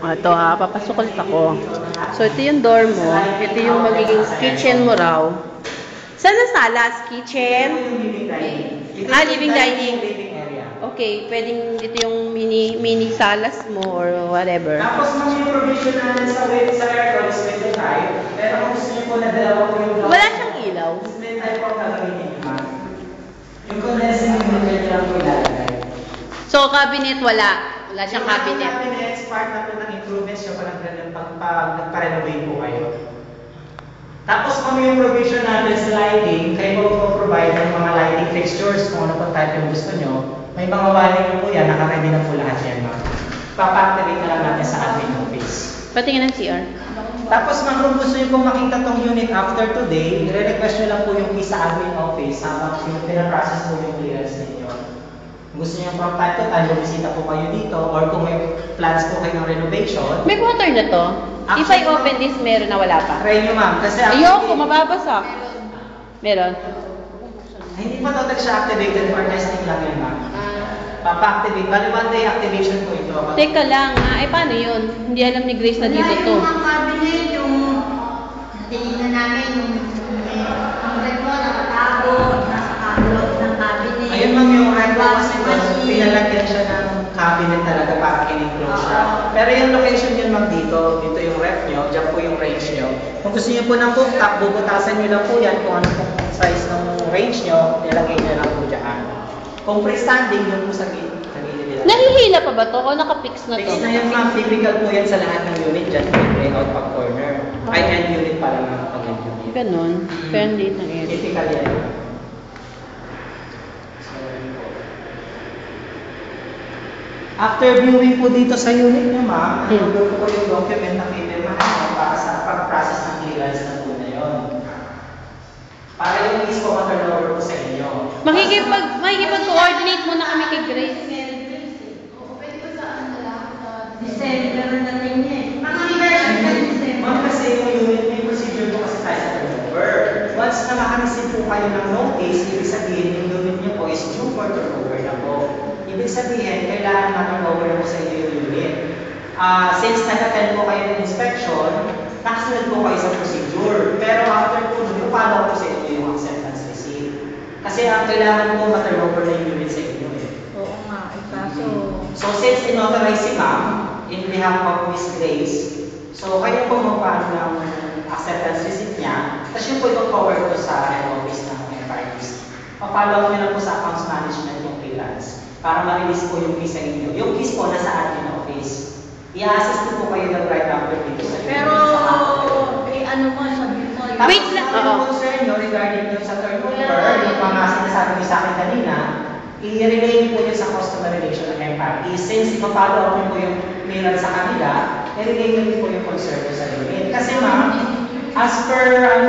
Ito papasok ulit ako. So, ito yung door mo. Ito yung magiging kitchen mo raw. Saan na salas? Kitchen? Living dining. Okay, pwedeng ito yung mini salas mo or whatever. Tapos yung provision natin sa aircon is 25. Pero kung gusto niyo po na dalawa po yung block. Wala siyang ilaw. May type of gagawin niyo, ma'am. Yung condensing unit lang po ilalagay. So, cabinet wala. Wala siyang cabinet. Yung cabinet, part na po ng improvements yung pag nagpa-renovate po kayo. Tapos kami yung provision natin sa lighting, kayo po provide ng mga lighting fixtures kung ano po type yung gusto nyo. May mga wiring po yan, naka-ready na po lahat yan, ma'am. Papa-activate na lang natin sa admin office. Patingin ng CR. Tapos ma'am, kung gusto nyo po makita tong unit after today, i-request nyo lang po yung key sa admin office habang pinaprocess po yung clearance ninyo. Kung gusto nyo from time to time, bumisita po kayo dito, or kung may plans po kayo ng renovation. May water na to? If I open this, meron na wala pa? Try nyo ma'am, kasi ayoko, mababasa. Meron? Hindi pa total siya activated for testing lang yun ma'am. Papa-activate, bali one day activation po ito. Teka lang, paano yun? Hindi alam ni Grace na dito to. Yung mga cabinet, yung tinignan namin, yung rep mo, nakatago, nasa loob ng cabinet. Ayun ma'am, yung rep mo kasi pinalagyan siya ng cabinet talaga para kininclose siya. Pero yung location yun ma'am dito yung rep nyo, dyan po yung range nyo. Kung gusto nyo po ng cooktop, bubutasan nyo lang po yan kung ano pong size ng range nyo, nilagay nyo lang po dyan. Kung freestanding, yun po sa gilid nila. Nahihila pa ba to o naka-fix na to? Fix na yan ma'am, typical po yan sa lahat ng unit dyan, layout pag corner. Ay, end unit pa lang ang pag-end unit. Ganun, pero hindi na yan. Typical yan. After viewing po dito sa unit nyo ma'am, nandun po yung document na pinirmahan para sa pag-process ng clearance na po na yun. Para yung list po ma-turnover po sa inyo. Makikipag-coordinate muna kami kay Grace. December na din niya eh. Mga anniversary ka December. Ma'am, kasi yung unit may procedure po kasi tayo sa turnover. Once na makareceive po kayo ng notice, ibig sabihin yung unit nyo po is due for turnover na po. Ibig sabihin, kailangan ma-turnover na po sa inyo yung unit. Since nag-attend po kayo ng inspection, nakasunod po kayo sa procedure. Pero after po, follow po sa inyo yung acceptance receipt. Kasi ang kailangan po ma-turnover na yung unit sa inyo eh. Oo nga, kaso... So since inauthorize si ma'am, in behalf of Miss Grace, so kayo po magpaano ng acceptance receipt niya, tapos yun po itong forward ko sa head office ng FRDC. Papalaw nyo lang po sa accounts management yung clearance para ma-release po yung keys sa inyo. Yung keys po nasa admin office. I-assist po kayo ng right after dito sa inyo. Pero, ano mo, sabi mo, Wait lang. Tapos yung concern nyo regarding yung sa turnover, yung mga sinasabi niyo sa akin kanina, i-relay po yun sa customer relation ng MRE. Since ipapalo up po yung clearance sa kanila, i-relay po yung concern sa unit. Kasi ma'am, as per